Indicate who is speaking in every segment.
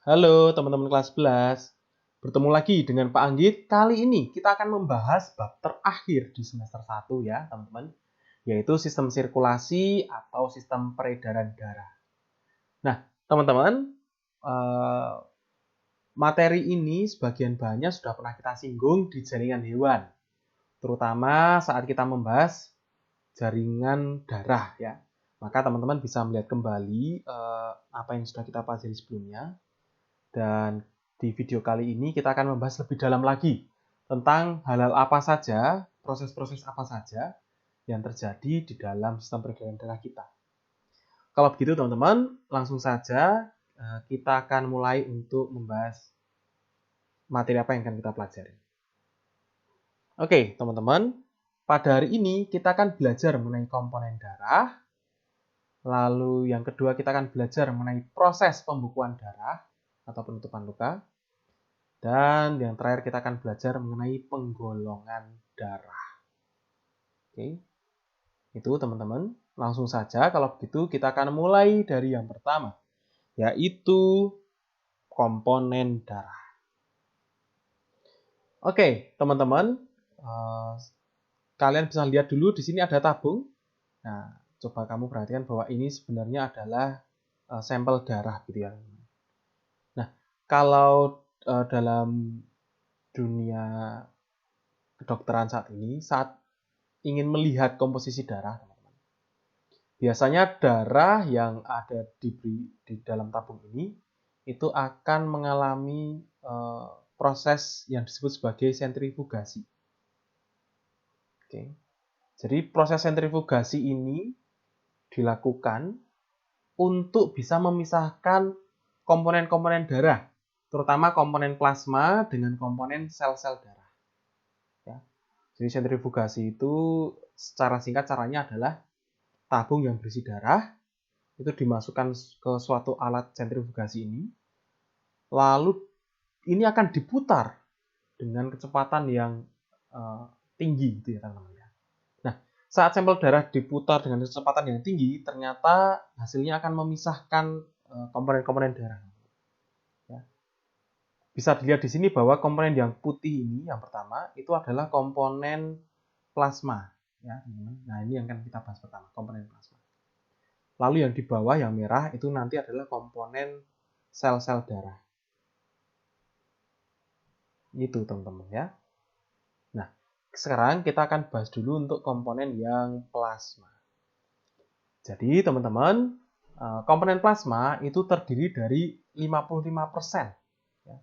Speaker 1: Halo teman-teman kelas 11. Bertemu lagi dengan Pak Anggit. Kali ini kita akan membahas bab terakhir di semester 1 ya, teman-teman, yaitu sistem sirkulasi atau sistem peredaran darah. Nah, teman-teman, materi ini sebagian banyak sudah pernah kita singgung di jaringan hewan, terutama saat kita membahas jaringan darah ya. Maka teman-teman bisa melihat kembali apa yang sudah kita pelajari sebelumnya. Dan di video kali ini kita akan membahas lebih dalam lagi tentang hal-hal apa saja, proses-proses apa saja yang terjadi di dalam sistem peredaran darah kita. Kalau begitu teman-teman, langsung saja kita akan mulai untuk membahas materi apa yang akan kita pelajari. Oke, teman-teman, pada hari ini kita akan belajar mengenai komponen darah. Lalu yang kedua kita akan belajar mengenai proses pembukuan darah atau penutupan luka. Dan yang terakhir kita akan belajar mengenai penggolongan darah. Oke, itu teman-teman. Langsung saja kalau begitu kita akan mulai dari yang pertama, yaitu komponen darah. Oke, teman-teman, kalian bisa lihat dulu di sini ada tabung. Nah, coba kamu perhatikan bahwa ini sebenarnya adalah sampel darah gitu ya. Nah, kalau dalam dunia kedokteran saat ini, saat ingin melihat komposisi darah, teman-teman, biasanya darah yang ada di dalam tabung ini itu akan mengalami proses yang disebut sebagai sentrifugasi. Oke. Jadi proses sentrifugasi ini dilakukan untuk bisa memisahkan komponen-komponen darah, terutama komponen plasma dengan komponen sel-sel darah. Ya. Jadi sentrifugasi itu secara singkat caranya adalah tabung yang berisi darah itu dimasukkan ke suatu alat sentrifugasi ini, lalu ini akan diputar dengan kecepatan yang tinggi, gitu ya teman-teman. Nah, saat sampel darah diputar dengan kecepatan yang tinggi, ternyata hasilnya akan memisahkan komponen-komponen darah. Ya. Bisa dilihat di sini bahwa komponen yang putih ini, yang pertama, itu adalah komponen plasma. Ya, nah, ini yang akan kita bahas pertama, komponen plasma. Lalu yang di bawah, yang merah, itu nanti adalah komponen sel-sel darah. Itu teman-teman ya. Nah, sekarang kita akan bahas dulu untuk komponen yang plasma. Jadi teman-teman, komponen plasma itu terdiri dari 55%. Ya.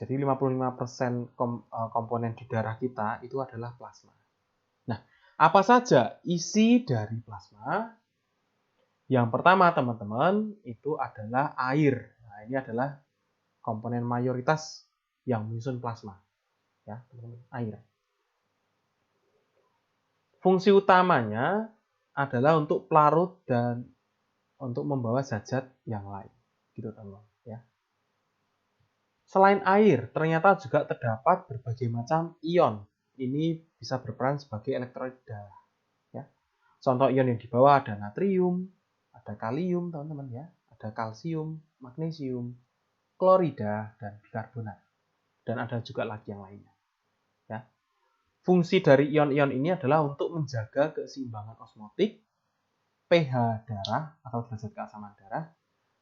Speaker 1: Jadi 55% komponen di darah kita itu adalah plasma. Nah, apa saja isi dari plasma? Yang pertama teman-teman itu adalah air. Nah, ini adalah komponen mayoritas yang menyusun plasma. Ya, teman-teman, air. Fungsi utamanya adalah untuk pelarut dan untuk membawa zat-zat yang lain. Gitu, teman-teman, ya. Selain air, ternyata juga terdapat berbagai macam ion. Ini bisa berperan sebagai elektrolit darah. Ya. Contoh ion yang di bawah ada natrium, ada kalium, teman-teman ya, ada kalsium, magnesium, klorida, dan bikarbonat. Dan ada juga lagi yang lainnya. Ya. Fungsi dari ion-ion ini adalah untuk menjaga keseimbangan osmotik, pH darah atau derajat keasaman darah,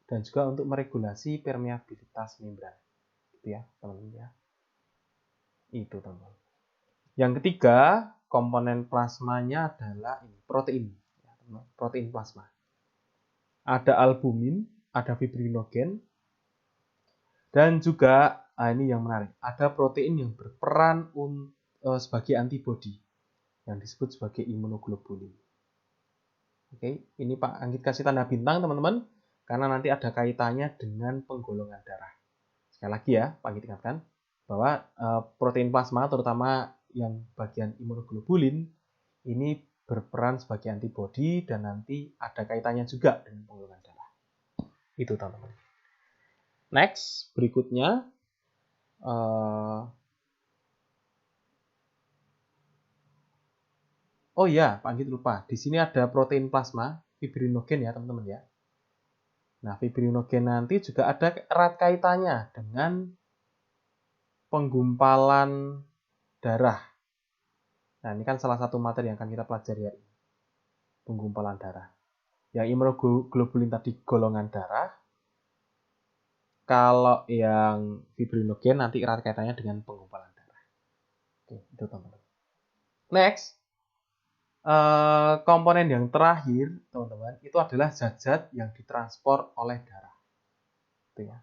Speaker 1: dan juga untuk meregulasi permeabilitas membran. Gitu ya, teman-teman ya. Itu, teman-teman. Yang ketiga, komponen plasmanya adalah ini, protein. Protein plasma. Ada albumin, ada fibrinogen, dan juga ini yang menarik, ada protein yang berperan sebagai antibodi yang disebut sebagai imunoglobulin. Oke, ini Pak Anggit kasih tanda bintang teman-teman, karena nanti ada kaitannya dengan penggolongan darah. Sekali lagi ya, Pak Anggit ingatkan bahwa protein plasma, terutama yang bagian imunoglobulin, ini berperan sebagai antibodi dan nanti ada kaitannya juga dengan penggolongan darah. Itu teman-teman. Next, berikutnya oh ya, Pak Anggit lupa. Di sini ada protein plasma, fibrinogen ya, teman-teman ya. Nah, fibrinogen nanti juga ada erat kaitannya dengan penggumpalan darah. Nah, ini kan salah satu materi yang akan kita pelajari ya, penggumpalan darah. Yang imunoglobulin tadi golongan darah. Kalau yang fibrinogen nanti erat kaitannya dengan penggumpalan darah. Oke, itu teman-teman. Next, komponen yang terakhir, teman-teman, itu adalah zat-zat yang ditransport oleh darah. Itu ya.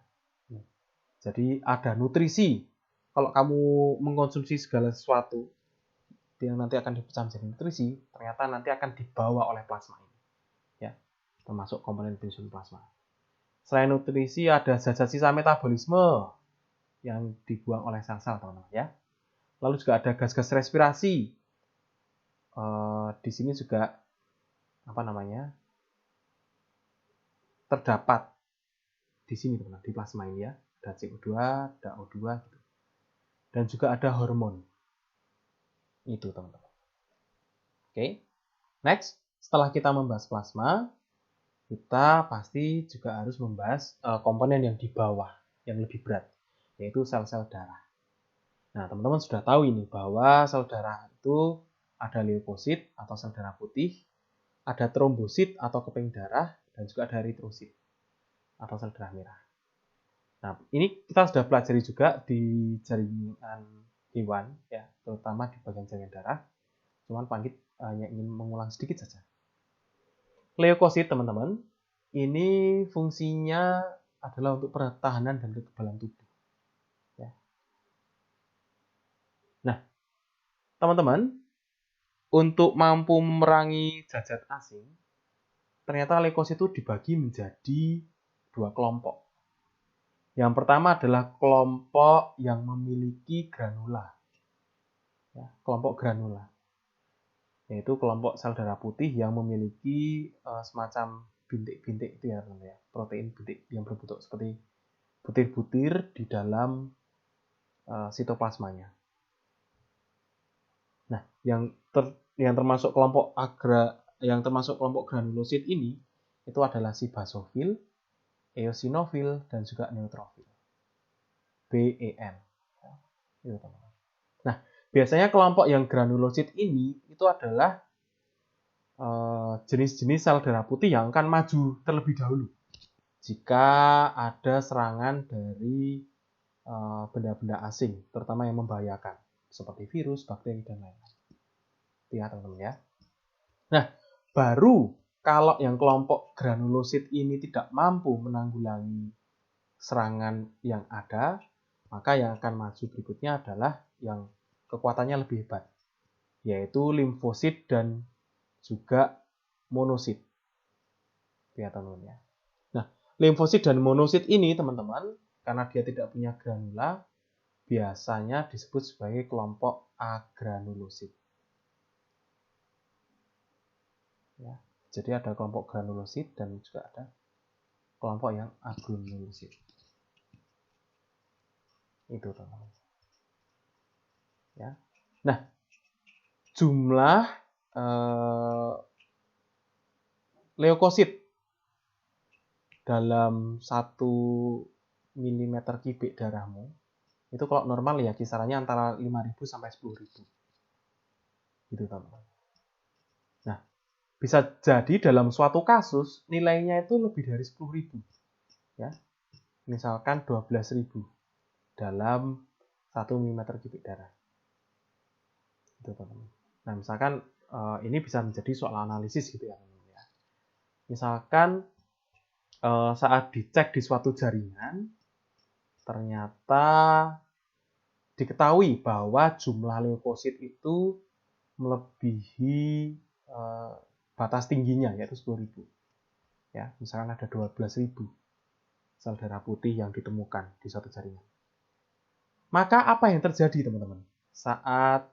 Speaker 1: Jadi ada nutrisi. Kalau kamu mengkonsumsi segala sesuatu yang nanti akan dipecah menjadi nutrisi, ternyata nanti akan dibawa oleh plasma ini. Ya, termasuk komponen penyusun plasma. Selain nutrisi, ada zat-zat sisa metabolisme yang dibuang oleh sel-sel, teman-teman ya. Lalu juga ada gas-gas respirasi. Di sini juga terdapat di sini, teman-teman, di plasma ini ya. Ada CO2, ada O2 gitu. Dan juga ada hormon. Itu, teman-teman. Oke. Next, setelah kita membahas plasma, kita pasti juga harus membahas komponen yang di bawah, yang lebih berat, yaitu sel-sel darah. Nah, teman-teman sudah tahu ini bahwa sel darah itu ada leukosit atau sel darah putih, ada trombosit atau keping darah, dan juga ada eritrosit atau sel darah merah. Nah, ini kita sudah pelajari juga di jaringan hewan, ya, terutama di bagian jaringan darah. Cuman Panggit hanya ingin mengulang sedikit saja. Leukosit, teman-teman, ini fungsinya adalah untuk pertahanan dan kekebalan tubuh. Ya. Nah, teman-teman, untuk mampu memerangi zat-zat asing, ternyata leukosit itu dibagi menjadi dua kelompok. Yang pertama adalah kelompok yang memiliki granula. Ya, kelompok granula. Yaitu kelompok sel darah putih yang memiliki semacam bintik-bintik itu ya, teman-teman ya. Protein bintik yang berbentuk seperti butir-butir di dalam sitoplasmanya. Nah, yang termasuk kelompok granulosit ini itu adalah si basofil, eosinofil, dan juga neutrofil. BEN. Itu, teman-teman. Nah, biasanya kelompok yang granulosit ini itu adalah jenis-jenis sel darah putih yang akan maju terlebih dahulu jika ada serangan dari benda-benda asing, terutama yang membahayakan, seperti virus, bakteri, dan lain-lain. Ya, teman-teman ya. Nah, baru kalau yang kelompok granulosit ini tidak mampu menanggulangi serangan yang ada, maka yang akan maju berikutnya adalah yang kekuatannya lebih hebat, yaitu limfosit dan juga monosit. Ya, teman-teman ya. Nah, limfosit dan monosit ini, teman-teman, karena dia tidak punya granula, biasanya disebut sebagai kelompok agranulosit. Ya, jadi ada kelompok granulosit dan juga ada kelompok yang agranulosit. Itu, teman-teman. Ya. Nah, jumlah leukosit dalam 1 mm kubik darahmu itu kalau normal ya kisarannya antara 5.000 sampai 10.000. Gitu, teman-teman. Nah, bisa jadi dalam suatu kasus nilainya itu lebih dari 10.000. Ya. Misalkan 12.000 dalam 1 mm kubik darah. Itu, teman-teman. Nah, misalkan ini bisa menjadi soal analisis gitu ya, teman-teman ya. Misalkan saat dicek di suatu jaringan, ternyata diketahui bahwa jumlah leukosit itu melebihi batas tingginya, yaitu 10.000. Ya, misalkan ada 12.000 sel darah putih yang ditemukan di suatu jaringan. Maka apa yang terjadi, teman-teman? Saat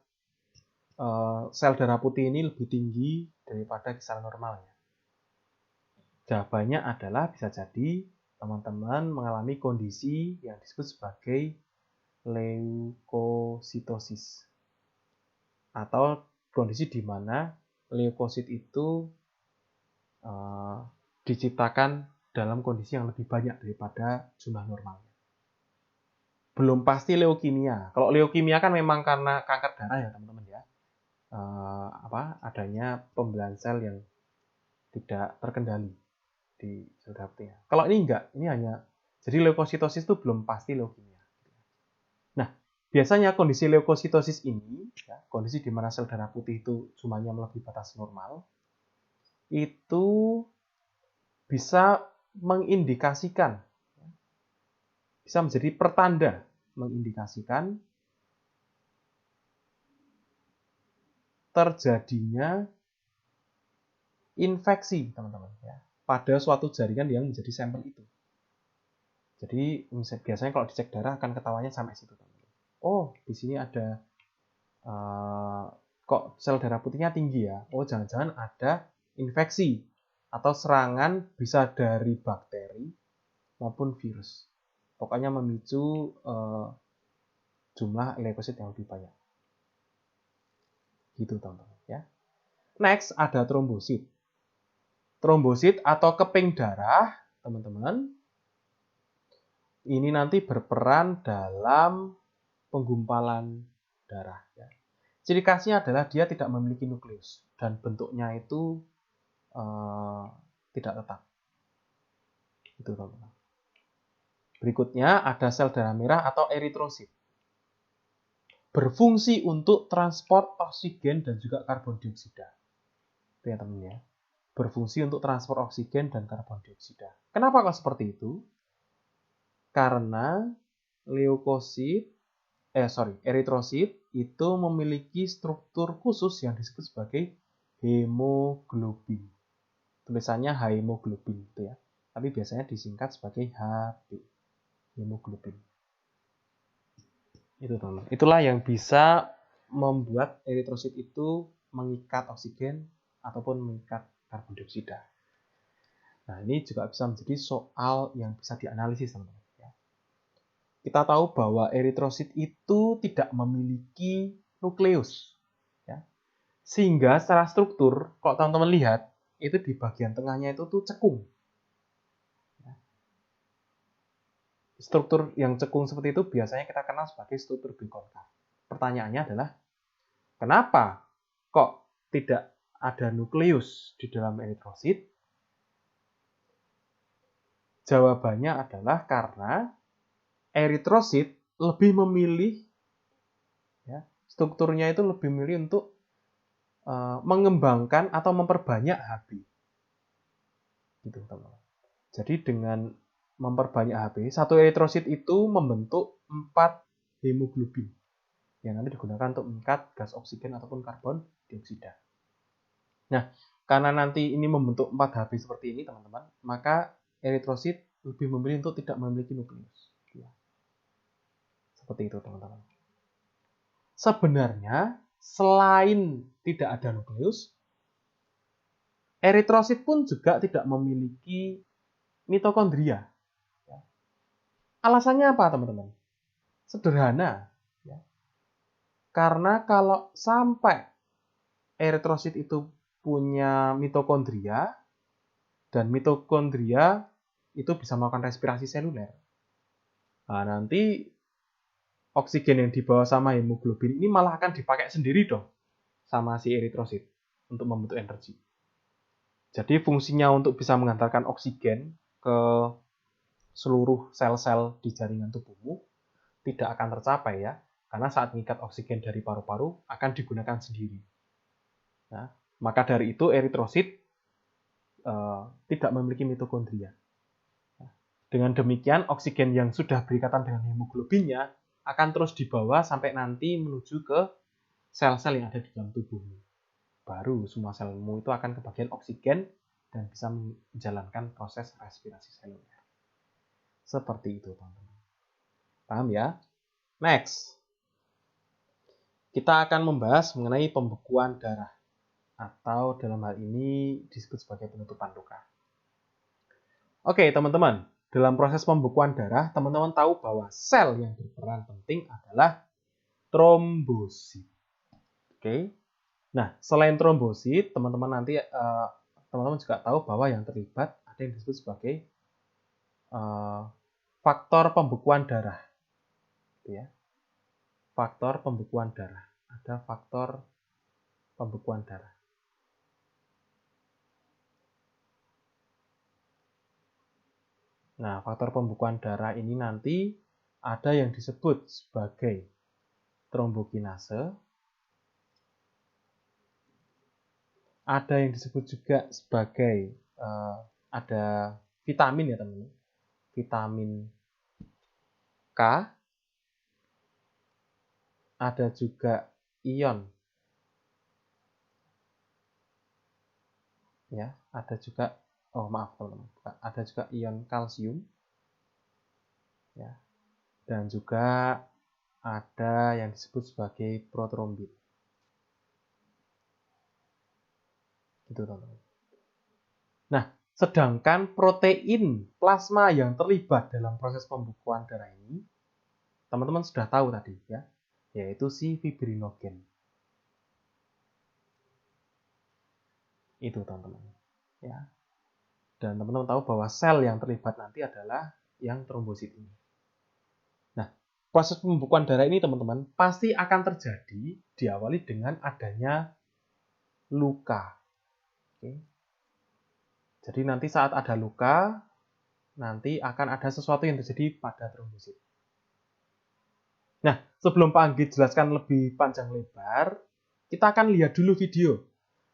Speaker 1: sel darah putih ini lebih tinggi daripada kisaran normalnya. Jawabannya adalah bisa jadi teman-teman mengalami kondisi yang disebut sebagai leukositosis. Atau kondisi di mana leukosit itu diciptakan dalam kondisi yang lebih banyak daripada jumlah normalnya. Belum pasti leukemia. Kalau leukemia kan memang karena kanker darah ya teman-teman ya. Adanya pembelahan sel yang tidak terkendali di sel darah putihnya. Kalau ini enggak, ini hanya jadi leukositosis itu belum pasti leukemia. Nah, biasanya kondisi leukositosis ini, ya, kondisi di mana sel darah putih itu jumlahnya melebihi batas normal, itu bisa mengindikasikan, bisa menjadi pertanda mengindikasikan terjadinya infeksi, teman-teman, ya, pada suatu jaringan yang menjadi sampel itu. Jadi biasanya kalau dicek darah akan ketahuannya sampai situ, teman-teman. Oh, di sini ada kok sel darah putihnya tinggi ya? Oh, jangan-jangan ada infeksi atau serangan bisa dari bakteri maupun virus. Pokoknya memicu jumlah leukosit yang lebih banyak. Gitu, teman-teman, ya. Next, ada trombosit. Trombosit atau keping darah, teman-teman, ini nanti berperan dalam penggumpalan darah. Ya. Ciri khasnya adalah dia tidak memiliki nukleus dan bentuknya itu tidak tetap. Itu, teman-teman. Berikutnya ada sel darah merah atau eritrosit. Berfungsi untuk transport oksigen dan juga karbon dioksida. Itu ya, teman-teman ya. Berfungsi untuk transport oksigen dan karbon dioksida. Kenapa kok seperti itu? Karena eritrosit itu memiliki struktur khusus yang disebut sebagai hemoglobin. Tulisannya hemoglobin gitu ya. Tapi biasanya disingkat sebagai HB. Hemoglobin. Itu, teman-teman. Itulah yang bisa membuat eritrosit itu mengikat oksigen ataupun mengikat karbon dioksida. Nah, ini juga bisa menjadi soal yang bisa dianalisis, teman-teman. Kita tahu bahwa eritrosit itu tidak memiliki nukleus. Ya. Sehingga secara struktur, kalau teman-teman lihat, itu di bagian tengahnya itu tuh cekung. Ya. Struktur yang cekung seperti itu biasanya kita kenal sebagai struktur bikonkav. Pertanyaannya adalah, kenapa kok tidak ada nukleus di dalam eritrosit? Jawabannya adalah karena eritrosit lebih memilih, ya, strukturnya itu lebih memilih untuk mengembangkan atau memperbanyak HB. Gitu, teman-teman. Jadi dengan memperbanyak HB, satu eritrosit itu membentuk 4 hemoglobin yang nanti digunakan untuk mengikat gas oksigen ataupun karbon dioksida. Nah, karena nanti ini membentuk 4 HB seperti ini, teman-teman, maka eritrosit lebih memilih untuk tidak memiliki nukleus. Seperti itu, teman-teman. Sebenarnya, selain tidak ada nukleus, eritrosit pun juga tidak memiliki mitokondria. Alasannya apa, teman-teman? Sederhana. Karena kalau sampai eritrosit itu punya mitokondria, dan mitokondria itu bisa melakukan respirasi seluler, nah, nanti oksigen yang dibawa sama hemoglobin ini malah akan dipakai sendiri dong sama si eritrosit untuk membentuk energi. Jadi fungsinya untuk bisa mengantarkan oksigen ke seluruh sel-sel di jaringan tubuhmu tidak akan tercapai ya, karena saat mengikat oksigen dari paru-paru akan digunakan sendiri. Nah, maka dari itu eritrosit tidak memiliki mitokondria. Nah, dengan demikian oksigen yang sudah berikatan dengan hemoglobinnya akan terus dibawa sampai nanti menuju ke sel-sel yang ada di dalam tubuhmu. Baru semua selmu itu akan kebagian oksigen dan bisa menjalankan proses respirasi seluler. Seperti itu, teman-teman. Paham ya? Next. Kita akan membahas mengenai pembekuan darah, atau dalam hal ini disebut sebagai penutupan luka. Oke, teman-teman. Dalam proses pembekuan darah, teman-teman tahu bahwa sel yang berperan penting adalah trombosit. Oke. Nah, selain trombosit, teman-teman nanti teman-teman juga tahu bahwa yang terlibat ada yang disebut sebagai faktor pembekuan darah, gitu ya. Faktor pembekuan darah. Ada faktor pembekuan darah. Nah, faktor pembekuan darah ini nanti ada yang disebut sebagai trombokinase, ada yang disebut juga sebagai ada vitamin ya teman-teman, vitamin K, ada juga ion, ya, ada juga, oh maaf teman-teman, ada juga ion kalsium, ya, dan juga ada yang disebut sebagai protrombin. Gitu teman-teman. Nah, sedangkan protein plasma yang terlibat dalam proses pembekuan darah ini, teman-teman sudah tahu tadi ya, yaitu si fibrinogen. Itu teman-teman. Ya. Dan teman-teman tahu bahwa sel yang terlibat nanti adalah yang trombosit ini. Nah, proses pembekuan darah ini teman-teman pasti akan terjadi diawali dengan adanya luka. Oke. Jadi nanti saat ada luka, nanti akan ada sesuatu yang terjadi pada trombosit. Nah, sebelum Pak Anggi jelaskan lebih panjang lebar, kita akan lihat dulu video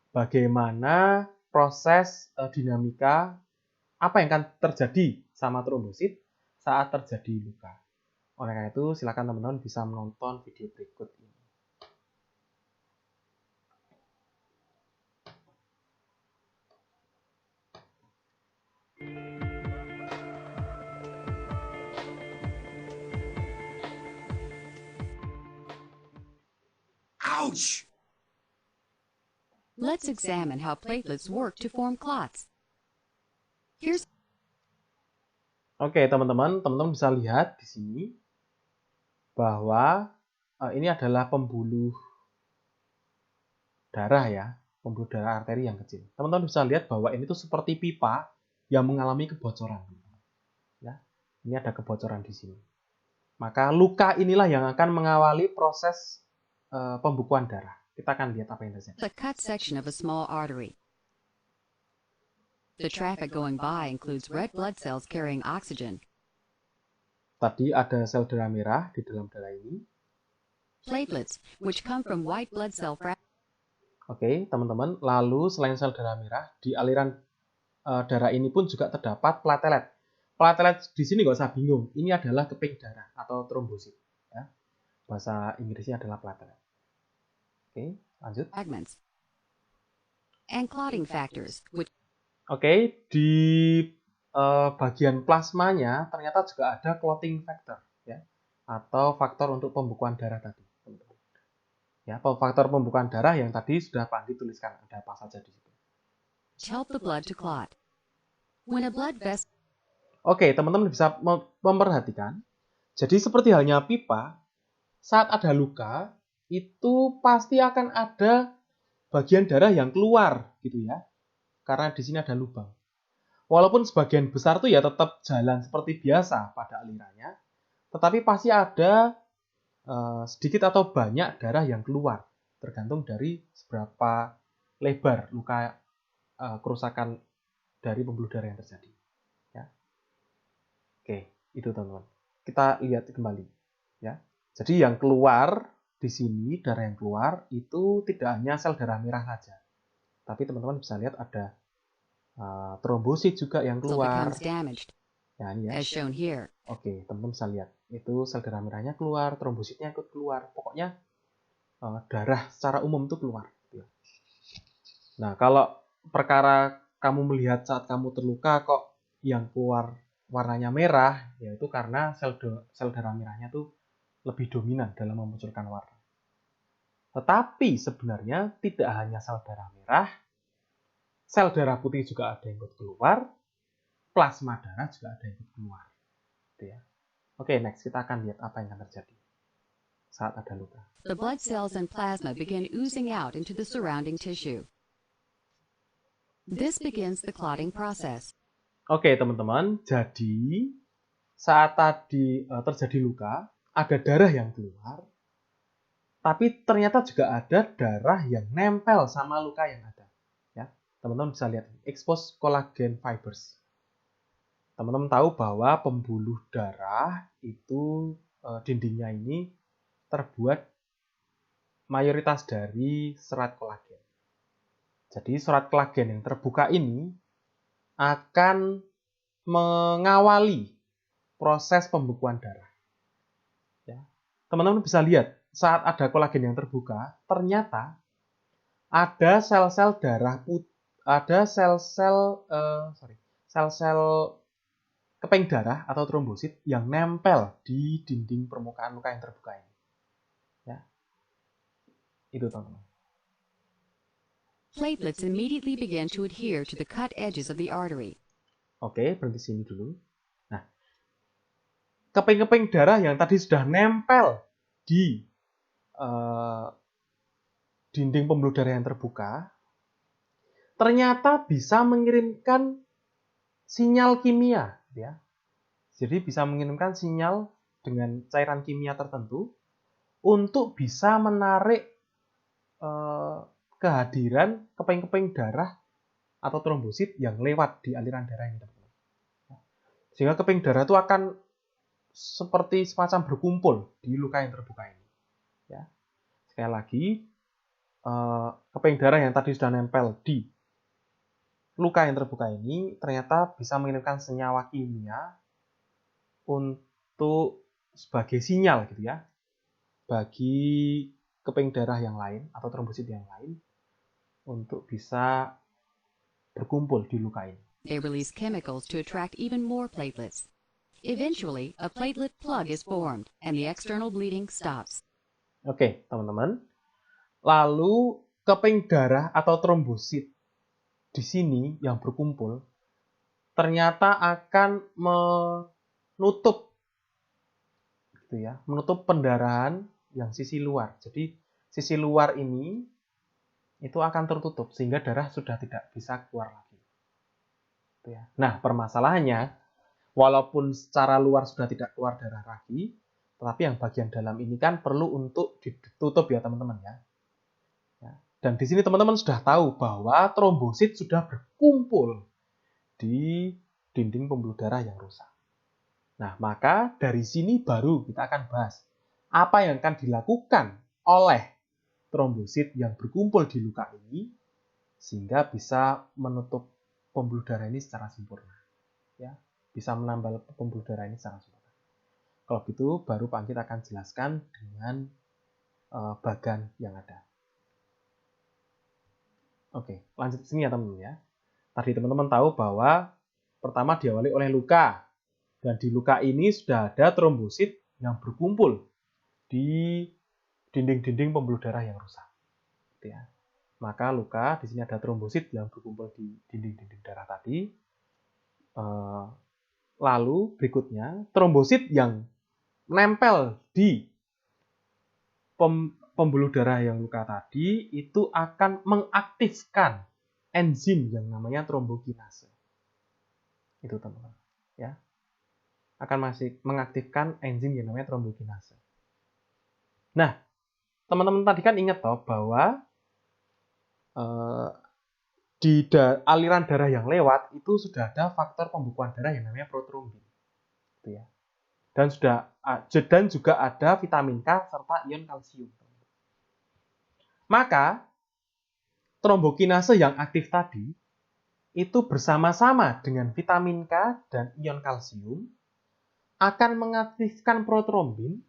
Speaker 1: bagaimana proses dinamika apa yang akan terjadi sama trombosit saat terjadi luka. Oleh karena itu, silakan teman-teman bisa menonton video berikut ini.
Speaker 2: Ouch!
Speaker 3: Let's examine how platelets work to form clots. Here's
Speaker 1: Oke, teman-teman bisa lihat di sini bahwa ini adalah pembuluh darah ya, pembuluh darah arteri yang kecil. Teman-teman bisa lihat bahwa ini tuh seperti pipa yang mengalami kebocoran. Ya, ini ada kebocoran di sini. Maka luka inilah yang akan mengawali proses pembekuan darah. Kita akan lihat apa yang terjadi.
Speaker 3: the cut section of a small artery. The traffic going by includes red blood cells carrying oxygen,
Speaker 1: Tadi ada sel darah merah di dalam darah ini.
Speaker 3: platelets, which come from white blood cell fragments,
Speaker 1: Oke, teman-teman. Lalu selain sel darah merah, di aliran darah ini pun juga terdapat platelet. Platelet di sini nggak usah bingung. Ini adalah keping darah atau trombosit. Ya. Bahasa Inggrisnya adalah platelet. Oke, lanjut.
Speaker 3: and clotting factors, which
Speaker 1: Oke, di bagian plasmanya ternyata juga ada clotting factor, ya, atau faktor untuk pembekuan darah tadi. Ya, faktor pembekuan darah yang tadi sudah Pak Andi tuliskan ada apa saja di situ.
Speaker 3: help the blood to clot. When a blood vessel
Speaker 1: Oke, teman-teman bisa memperhatikan. Jadi seperti halnya pipa, saat ada luka itu pasti akan ada bagian darah yang keluar, gitu ya. Karena di sini ada lubang. Walaupun sebagian besar tuh ya tetap jalan seperti biasa pada alirannya, tetapi pasti ada sedikit atau banyak darah yang keluar, tergantung dari seberapa lebar luka kerusakan dari pembuluh darah yang terjadi. Ya. Oke, itu teman-teman. Kita lihat kembali. Ya. Jadi yang keluar di sini, darah yang keluar itu tidak hanya sel darah merah saja, tapi teman-teman bisa lihat ada trombosit juga yang keluar.
Speaker 3: becomes damaged,
Speaker 1: Ya, ini ya.
Speaker 3: as shown here.
Speaker 1: Oke, teman-teman bisa lihat. Itu sel darah merahnya keluar, trombositnya ikut keluar. Pokoknya darah secara umum itu keluar. Nah, kalau perkara kamu melihat saat kamu terluka kok yang keluar warnanya merah, yaitu karena sel darah merahnya tuh lebih dominan dalam memunculkan warna. Tetapi sebenarnya tidak hanya sel darah merah, sel darah putih juga ada yang ikut keluar, plasma darah juga ada yang ikut keluar. Gitu ya. Oke, next kita akan lihat apa yang akan terjadi saat ada luka.
Speaker 3: The blood cells and plasma begin oozing out into the surrounding tissue. This begins the clotting process.
Speaker 1: Oke, teman-teman. Jadi, saat tadi terjadi luka, ada darah yang keluar, tapi ternyata juga ada darah yang nempel sama luka yang ada. Ya, teman-teman bisa lihat, exposed collagen fibers. Teman-teman tahu bahwa pembuluh darah itu dindingnya ini terbuat mayoritas dari serat kolagen. Jadi serat kolagen yang terbuka ini akan mengawali proses pembekuan darah. Ya. Teman-teman bisa lihat saat ada kolagen yang terbuka, ternyata ada sel-sel darah putih, ada sel-sel keping darah atau trombosit yang nempel di dinding permukaan luka yang terbuka ini. Ya. Itu teman-teman.
Speaker 3: Platelets immediately begin to adhere to the cut edges of the artery.
Speaker 1: Oke, berhenti sini dulu. Nah, keping-keping darah yang tadi sudah nempel di dinding pembuluh darah yang terbuka, ternyata bisa mengirimkan sinyal kimia, ya. Jadi bisa mengirimkan sinyal dengan cairan kimia tertentu untuk bisa menarik kehadiran keping-keping darah atau trombosit yang lewat di aliran darah ini. Sehingga keping darah itu akan seperti semacam berkumpul di luka yang terbuka ini. Ya. Sekali lagi, keping darah yang tadi sudah nempel di luka yang terbuka ini ternyata bisa mengirimkan senyawa kimia untuk sebagai sinyal gitu ya bagi keping darah yang lain atau trombosit yang lain untuk bisa berkumpul di luka ini.
Speaker 3: They release chemicals to attract even more platelets. Eventually, a platelet plug is formed and the external bleeding stops.
Speaker 1: Oke, teman-teman. Lalu keping darah atau trombosit di sini yang berkumpul ternyata akan menutup gitu ya, menutup pendarahan yang sisi luar. Jadi sisi luar ini itu akan tertutup sehingga darah sudah tidak bisa keluar lagi. Gitu ya. Nah, permasalahannya walaupun secara luar sudah tidak keluar darah lagi, tetapi yang bagian dalam ini kan perlu untuk ditutup ya teman-teman ya. Dan di sini teman-teman sudah tahu bahwa trombosit sudah berkumpul di dinding pembuluh darah yang rusak. Nah, maka dari sini baru kita akan bahas apa yang akan dilakukan oleh trombosit yang berkumpul di luka ini sehingga bisa menutup pembuluh darah ini secara sempurna. Ya, bisa menambal pembuluh darah ini secara sempurna. Kalau gitu baru Pak Anggit akan jelaskan dengan bagan yang ada. Oke, lanjut ke sini ya teman-teman ya. Tadi teman-teman tahu bahwa pertama diawali oleh luka. Dan di luka ini sudah ada trombosit yang berkumpul di dinding-dinding pembuluh darah yang rusak. Gitu ya. Maka luka, di sini ada trombosit yang berkumpul di dinding-dinding darah tadi. Lalu berikutnya, trombosit yang menempel di pembuluh darah yang luka tadi itu akan mengaktifkan enzim yang namanya trombokinase. Itu teman-teman. Ya. Akan masih mengaktifkan enzim yang namanya trombokinase. Nah, teman-teman tadi kan ingat toh bahwa di aliran darah yang lewat itu sudah ada faktor pembekuan darah yang namanya protrombin. Gitu ya. Dan juga ada vitamin K serta ion kalsium. Maka trombokinase yang aktif tadi itu bersama-sama dengan vitamin K dan ion kalsium akan mengaktifkan protrombin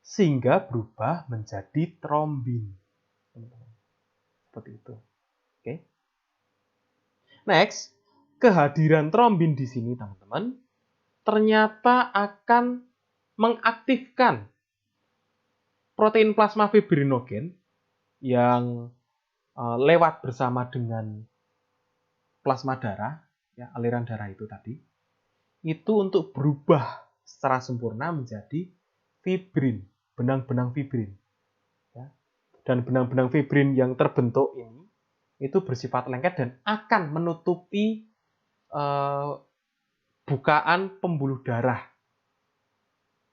Speaker 1: sehingga berubah menjadi trombin. Seperti itu. Oke. Next, kehadiran trombin di sini, teman-teman, ternyata akan mengaktifkan protein plasma fibrinogen yang lewat bersama dengan plasma darah, ya, aliran darah itu tadi, itu untuk berubah secara sempurna menjadi fibrin, benang-benang fibrin. Ya. Dan benang-benang fibrin yang terbentuk ini itu bersifat lengket dan akan menutupi bukaan pembuluh darah.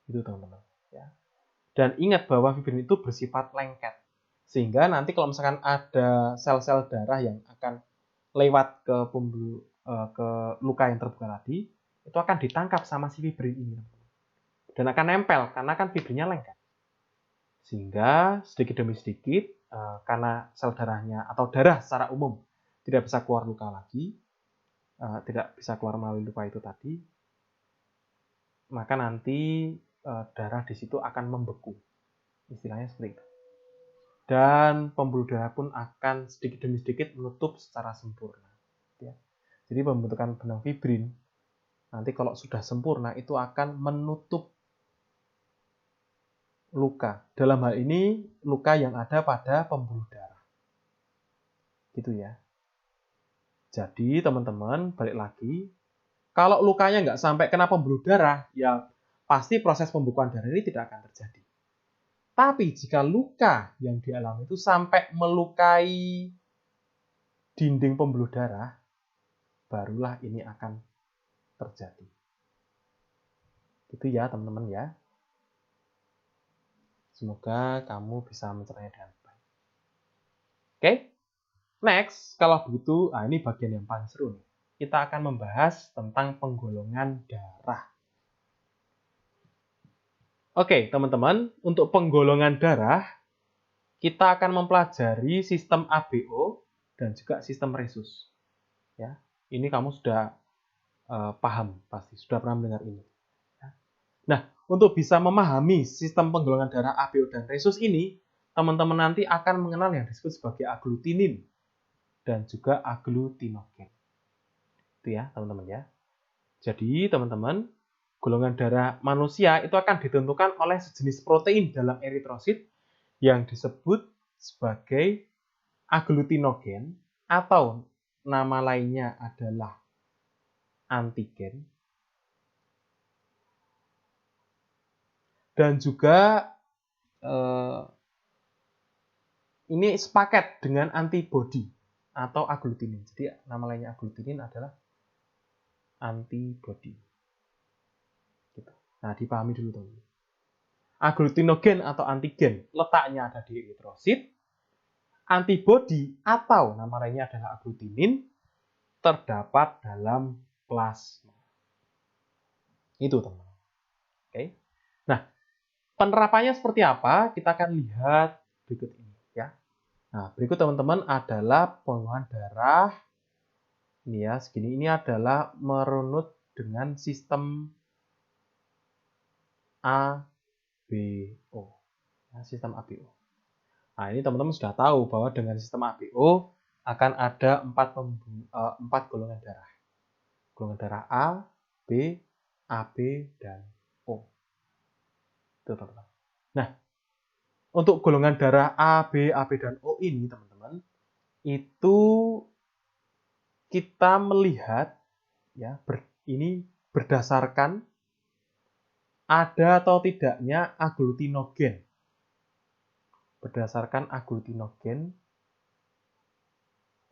Speaker 1: Itu teman-teman. Ya. Dan ingat bahwa fibrin itu bersifat lengket. Sehingga nanti kalau misalkan ada sel-sel darah yang akan lewat ke ke luka yang terbuka tadi, itu akan ditangkap sama si fibrin ini. Dan akan nempel, karena kan fibrinnya lengket. Sehingga sedikit demi sedikit, karena sel darahnya atau darah secara umum tidak bisa keluar luka lagi, tidak bisa keluar melalui luka itu tadi, maka nanti darah di situ akan membeku. Istilahnya seperti itu. Dan pembuluh darah pun akan sedikit demi sedikit menutup secara sempurna. Ya. Jadi pembentukan benang fibrin, nanti kalau sudah sempurna, itu akan menutup luka. Dalam hal ini, luka yang ada pada pembuluh darah. Gitu ya. Jadi teman-teman, balik lagi, kalau lukanya nggak sampai kena pembuluh darah, ya pasti proses pembukaan darah ini tidak akan terjadi. Tapi jika luka yang dialami itu sampai melukai dinding pembuluh darah, barulah ini akan terjadi. Gitu ya teman-teman ya. Semoga kamu bisa mencernanya dengan baik. Oke? Next, kalau begitu, ini bagian yang paling seru nih. Kita akan membahas tentang penggolongan darah. Oke, teman-teman, untuk penggolongan darah, kita akan mempelajari sistem ABO dan juga sistem resus. Ya, ini kamu sudah paham, pasti sudah pernah mendengar ini. Nah, untuk bisa memahami sistem penggolongan darah ABO dan resus ini, teman-teman nanti akan mengenal yang disebut sebagai aglutinin dan juga aglutinogen. Itu ya, teman-teman ya. Jadi, teman-teman, golongan darah manusia itu akan ditentukan oleh sejenis protein dalam eritrosit yang disebut sebagai aglutinogen atau nama lainnya adalah antigen. Dan juga ini sepaket dengan antibodi atau aglutinin. Jadi nama lainnya aglutinin adalah antibodi. Gitu. Nah, dipahami dulu teman-teman. Aglutinogen atau antigen letaknya ada di eritrosit. Antibodi atau nama lainnya adalah aglutinin terdapat dalam plasma. Itu teman-teman. Oke. Nah, penerapannya seperti apa? Kita akan lihat berikut ini ya. Nah, berikut teman-teman adalah penggolongan darah. Ini ya, segini. Ini adalah merunut dengan sistem ABO. Nah, sistem ABO. Nah, ini teman-teman sudah tahu bahwa dengan sistem ABO akan ada 4 golongan darah. Golongan darah A, B, AB, dan O. Itu teman-teman. Nah, untuk golongan darah A, B, AB, dan O ini teman-teman, itu kita melihat ya ini berdasarkan ada atau tidaknya aglutinogen. Berdasarkan aglutinogen,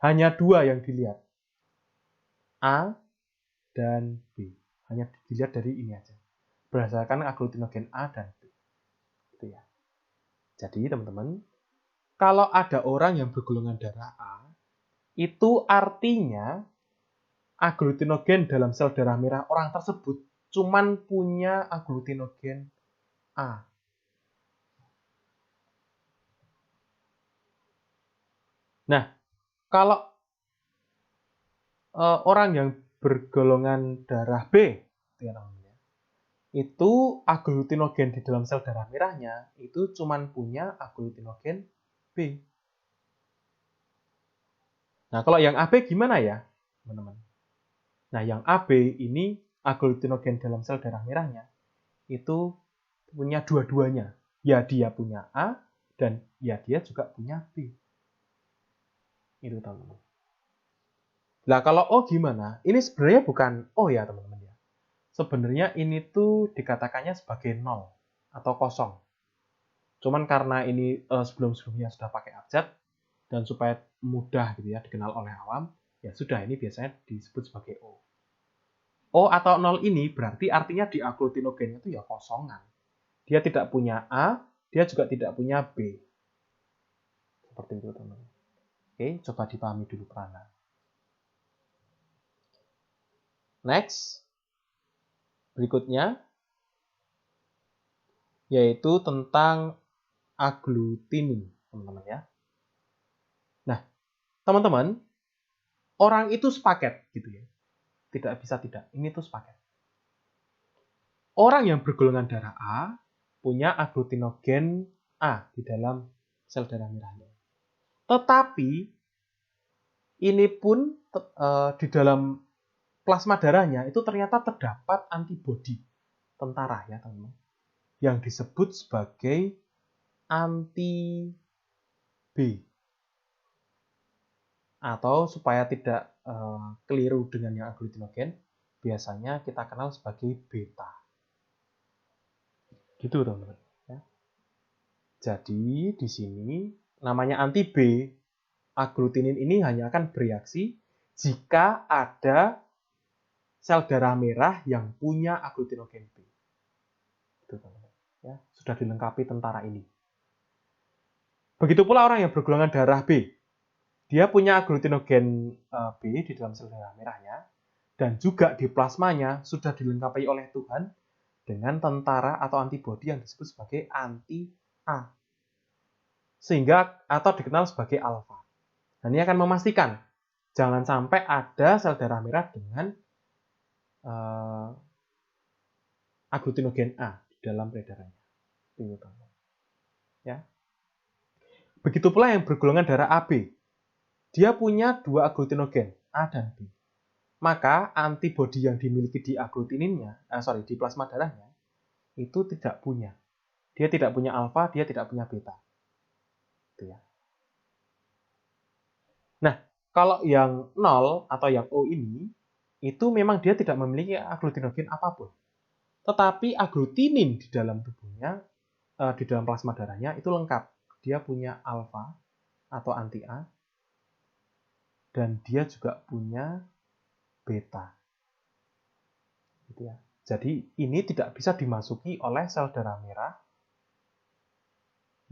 Speaker 1: hanya 2 yang dilihat. A dan B. Hanya dilihat dari ini aja. Berdasarkan aglutinogen A dan B. Itu ya. Jadi teman-teman, kalau ada orang yang bergolongan darah A, itu artinya aglutinogen dalam sel darah merah orang tersebut cuman punya aglutinogen A. Nah, kalau orang yang bergolongan darah B, itu aglutinogen di dalam sel darah merahnya itu cuman punya aglutinogen B. Nah, kalau yang AB gimana ya, teman-teman? Nah, yang AB ini aglutinogen dalam sel darah merahnya itu punya dua-duanya. Ya dia punya A dan ya dia juga punya B. Itu teman-teman. Nah, kalau O gimana? Ini sebenarnya bukan O ya, teman-teman ya. Sebenarnya ini tuh dikatakannya sebagai 0 atau kosong. Cuman karena ini sebelum-sebelumnya sudah pakai abjad dan supaya mudah gitu ya dikenal oleh awam, ya sudah ini biasanya disebut sebagai O. O atau 0 ini berarti artinya di aglutinogennya itu ya kosongan. Dia tidak punya A, dia juga tidak punya B. Seperti itu, teman-teman. Oke, coba dipahami dulu peranan. Next. Berikutnya yaitu tentang agglutinin, teman-teman ya. Nah, teman-teman, orang itu sepaket gitu ya. Tidak bisa tidak, ini tuh sepaket. Orang yang bergolongan darah A punya agglutinogen A di dalam sel darah merahnya. Tetapi ini pun di dalam plasma darahnya itu ternyata terdapat antibodi tentara ya, teman-teman, yang disebut sebagai anti B. Atau supaya tidak keliru dengan yang agglutinogen, biasanya kita kenal sebagai beta. Gitu, teman-teman. Ya. Jadi di sini namanya anti B, agglutinin ini hanya akan bereaksi jika ada sel darah merah yang punya agglutinogen B. Gitu, teman-teman. Ya, sudah dilengkapi tentara ini. Begitu pula orang yang bergolongan darah B. Dia punya agglutinogen B di dalam sel darah merahnya, dan juga di plasmanya sudah dilengkapi oleh Tuhan dengan tentara atau antibodi yang disebut sebagai anti-A. Sehingga atau dikenal sebagai alfa. Dan ini akan memastikan jangan sampai ada sel darah merah dengan agglutinogen A di dalam peredarannya. Ya. Begitu pula yang bergolongan darah AB. Dia punya dua agglutinogen, A dan B. Maka antibodi yang dimiliki di di plasma darahnya itu tidak punya. Dia tidak punya alfa, dia tidak punya beta. Gitu ya. Nah, kalau yang 0 atau yang O ini, itu memang dia tidak memiliki agglutinogen apapun. Tetapi agglutinin di dalam tubuhnya, di dalam plasma darahnya itu lengkap. Dia punya alfa atau anti-A, dan dia juga punya beta. Gitu ya. Jadi ini tidak bisa dimasuki oleh sel darah merah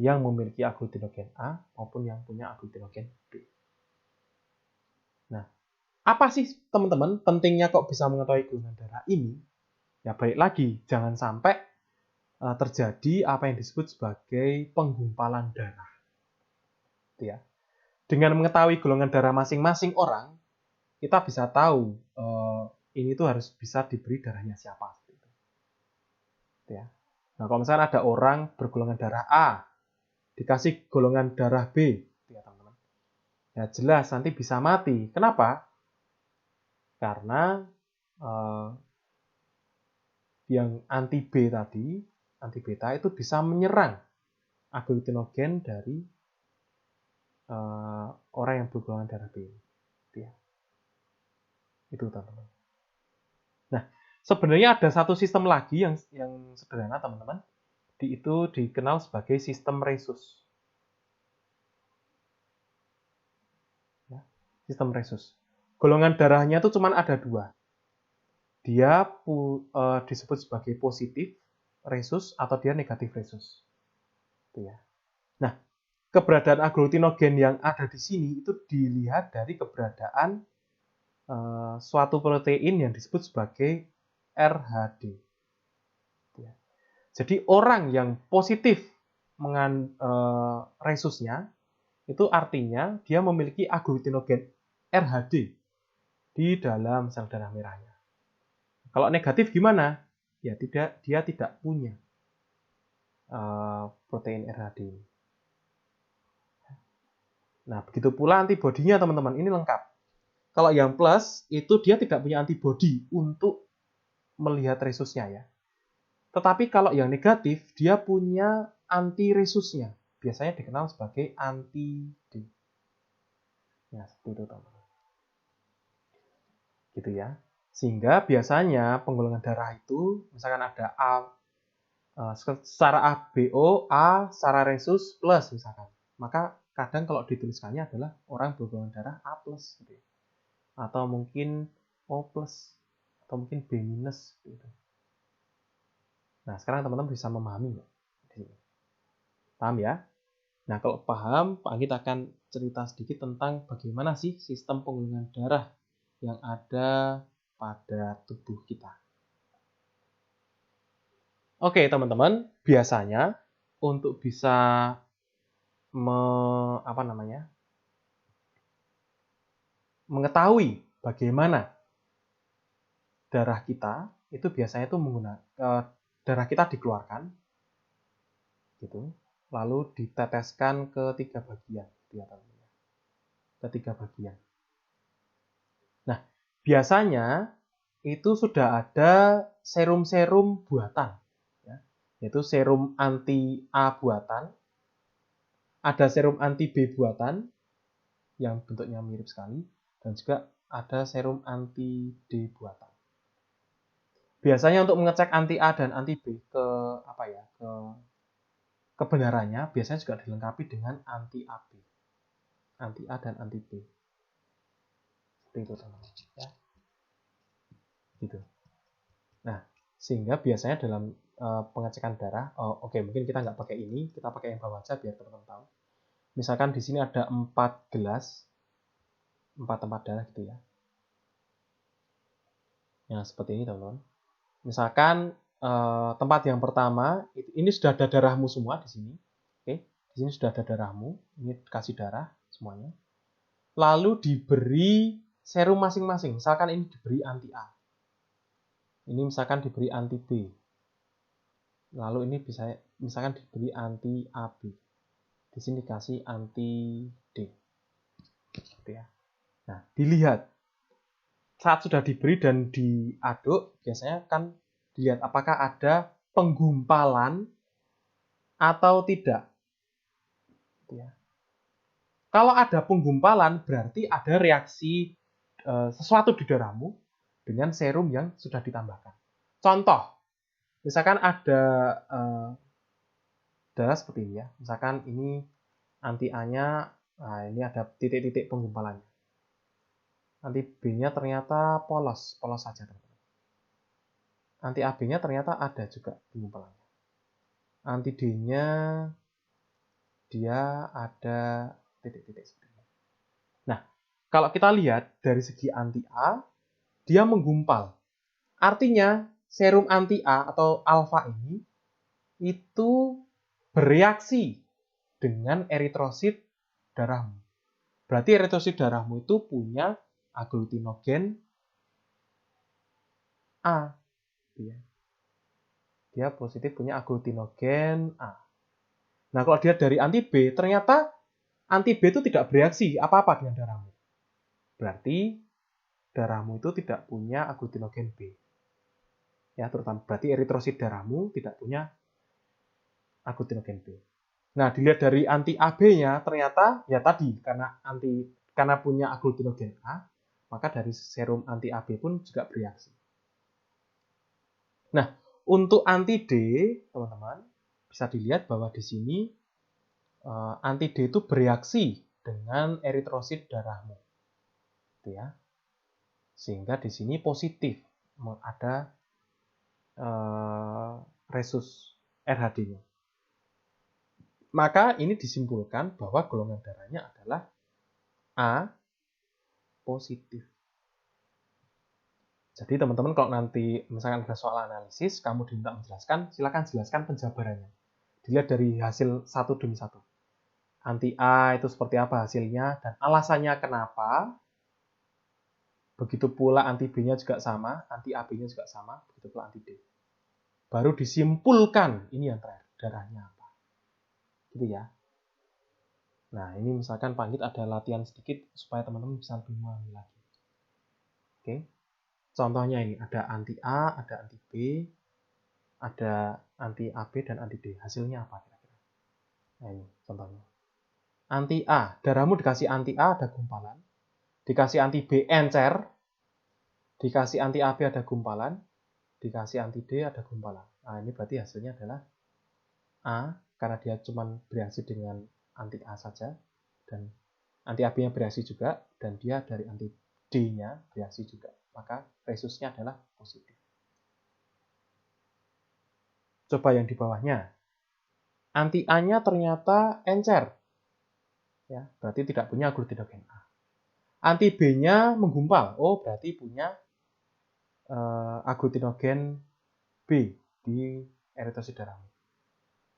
Speaker 1: yang memiliki agglutinogen A maupun yang punya agglutinogen B. Nah, apa sih teman-teman pentingnya kok bisa mengetahui golongan darah ini? Ya baik lagi, jangan sampai terjadi apa yang disebut sebagai penggumpalan darah. Gitu ya. Dengan mengetahui golongan darah masing-masing orang, kita bisa tahu ini tuh harus bisa diberi darahnya siapa. Gitu ya. Nah, kalau misalnya ada orang bergolongan darah A, dikasih golongan darah B, gitu ya teman-teman. Ya jelas nanti bisa mati. Kenapa? Karena yang anti B tadi, anti beta itu bisa menyerang agglutinogen dari orang yang bergolongan darah B. Gitu ya. Itu teman-teman. Nah, sebenarnya ada satu sistem lagi yang sederhana teman-teman. Itu dikenal sebagai sistem Rhesus. Ya, sistem Rhesus. Golongan darahnya itu cuma ada dua. Dia disebut sebagai positif Rhesus atau dia negatif Rhesus. Itu ya. Nah, keberadaan agglutinogen yang ada di sini itu dilihat dari keberadaan suatu protein yang disebut sebagai RHD. Ya. Jadi orang yang positif Rhesusnya itu artinya dia memiliki agglutinogen RHD di dalam sel darah merahnya. Kalau negatif gimana? Ya dia tidak punya protein RHD. Nah, begitu pula antibodinya teman-teman, ini lengkap. Kalau yang plus itu dia tidak punya antibodi untuk melihat Rhesusnya ya. Tetapi kalau yang negatif dia punya anti Rhesusnya. Biasanya dikenal sebagai anti-D. Ya, seperti itu teman-teman. Gitu ya. Sehingga biasanya penggolongan darah itu misalkan ada A secara ABO, A secara Rhesus plus misalkan. Maka kadang kalau dituliskannya adalah orang bergolongan darah A plus gitu ya. Atau mungkin O plus atau mungkin B minus gitu. Nah, sekarang teman-teman bisa memahami nggak? Paham ya? Nah, kalau paham, Pak Anggit akan cerita sedikit tentang bagaimana sih sistem penggunaan darah yang ada pada tubuh kita. Oke, teman-teman, biasanya untuk bisa mengetahui bagaimana darah kita, itu biasanya itu menggunakan darah kita dikeluarkan gitu, lalu diteteskan ke 3 bagian, ke 3 bagian. Nah, biasanya itu sudah ada serum-serum buatan, ya, yaitu serum anti A buatan, ada serum anti B buatan yang bentuknya mirip sekali, dan juga ada serum anti D buatan. Biasanya untuk mengecek anti A dan anti B ke kebenarannya biasanya juga dilengkapi dengan anti AB, anti A dan anti B. Seperti itu teman-teman, ya. Gitu. Nah, sehingga biasanya dalam pengecekan darah, oke, mungkin kita nggak pakai ini, kita pakai yang bawah aja biar teman-teman tahu. Misalkan di sini ada 4 gelas, 4 tempat darah gitu ya. Nah, seperti ini teman-teman. Misalkan tempat yang pertama, ini sudah ada darahmu semua di sini. Oke, di sini sudah ada darahmu, ini kasih darah semuanya. Lalu diberi serum masing-masing. Misalkan ini diberi anti A. Ini misalkan diberi anti B. Lalu ini bisa misalkan diberi anti AB. Di sini dikasih anti D. Gitu ya. Nah, dilihat saat sudah diberi dan diaduk, biasanya kan dilihat apakah ada penggumpalan atau tidak. Gitu ya. Kalau ada penggumpalan, berarti ada reaksi sesuatu di darahmu dengan serum yang sudah ditambahkan. Contoh, misalkan ada darah seperti ini ya. Misalkan ini anti A-nya, nah ini ada titik-titik penggumpalannya. Anti B-nya ternyata polos saja teman-teman. Anti AB-nya ternyata ada juga penggumpalannya. Anti D-nya dia ada titik-titik seperti ini. Nah, kalau kita lihat dari segi anti A, dia menggumpal. Artinya serum anti A atau alfa ini itu bereaksi dengan eritrosit darahmu. Berarti eritrosit darahmu itu punya agglutinogen A. Dia positif punya agglutinogen A. Nah, kalau dia dari anti B, ternyata anti B itu tidak bereaksi apa-apa dengan darahmu. Berarti darahmu itu tidak punya agglutinogen B. Ya, terutama berarti eritrosit darahmu tidak punya agglutinogen B. Nah, dilihat dari anti AB-nya ternyata ya tadi karena punya agglutinogen A, maka dari serum anti AB pun juga bereaksi. Nah, untuk anti D, teman-teman, bisa dilihat bahwa di sini anti D itu bereaksi dengan eritrosit darahmu. Gitu ya. Sehingga di sini positif ada resus RHD-nya. Maka ini disimpulkan bahwa golongan darahnya adalah A positif. Jadi teman-teman kalau nanti misalkan ada soal analisis, kamu diminta menjelaskan, silakan jelaskan penjabarannya. Dilihat dari hasil satu demi satu. Anti A itu seperti apa hasilnya dan alasannya kenapa. Begitu pula anti B-nya juga sama, anti AB-nya juga sama, begitu pula anti D. Baru disimpulkan ini yang terakhir, darahnya apa. Gitu ya. Nah, ini misalkan Pak Anggit ada latihan sedikit supaya teman-teman bisa lebih memahami lagi. Oke. Contohnya ini, ada anti A, ada anti B, ada anti AB dan anti D. Hasilnya apa kira-kira? Nah, ini contohnya. Anti A, darahmu dikasih anti A ada gumpalan, dikasih anti B encer, dikasih anti AB ada gumpalan, dikasih anti D ada gumpalan. Nah, ini berarti hasilnya adalah A, karena dia cuma bereaksi dengan anti A saja, dan anti AB-nya bereaksi juga, dan dia dari anti D-nya bereaksi juga. maka resusnya adalah positif. Coba yang di bawahnya. Anti A-nya ternyata encer. Ya, berarti tidak punya aglutinogen A. Anti B-nya menggumpal. Oh, berarti punya aglutinogen B di eritrosit darahmu.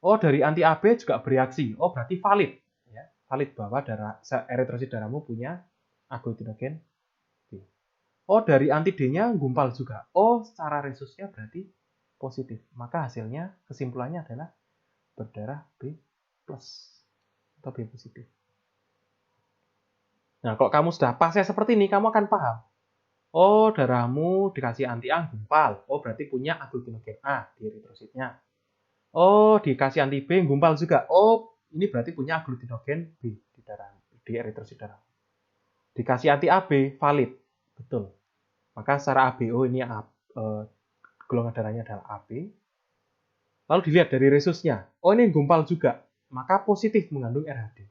Speaker 1: Oh, dari anti AB juga bereaksi. Oh, berarti valid. Ya, valid bahwa eritrosit darahmu punya aglutinogen B. Oh, dari anti D-nya gumpal juga. Oh, secara resusnya berarti positif. Maka hasilnya, kesimpulannya adalah berdarah B plus atau B positif. Nah, kalau kamu sudah pasnya seperti ini, kamu akan paham. Oh, darahmu dikasih anti A gumpal. Oh, berarti punya aglutinogen A di eritrositnya. Oh, dikasih anti B gumpal juga. Oh, ini berarti punya aglutinogen B di darah, di eritrosit darah. Dikasih anti AB valid, betul. Maka secara ABO ini golongan darahnya adalah AB. Lalu dilihat dari resusnya. Oh, ini gumpal juga. Maka positif mengandung RHD.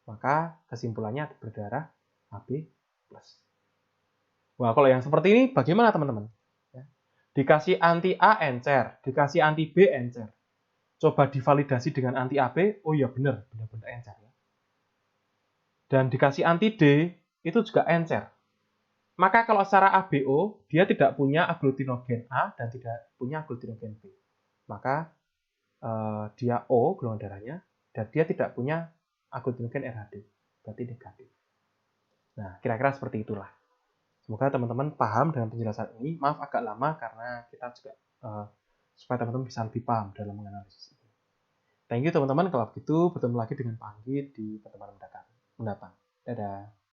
Speaker 1: Maka kesimpulannya berdarah AB plus. Wah, kalau yang seperti ini bagaimana teman-teman? Dikasih anti A encer, dikasih anti B encer. Coba divalidasi dengan anti AB, oh iya benar encer. Dan dikasih anti D, itu juga encer. Maka kalau secara ABO, dia tidak punya aglutinogen A dan tidak punya aglutinogen B. Maka dia O, golongan darahnya, dan dia tidak punya aglutinogen RHD. Berarti negatif. Nah, kira-kira seperti itulah. Semoga teman-teman paham dengan penjelasan ini. Maaf agak lama karena kita juga supaya teman-teman bisa lebih paham dalam menganalisis ini. Thank you teman-teman. Kalau begitu bertemu lagi dengan Pak Anggit di pertemuan mendatang. Dadah.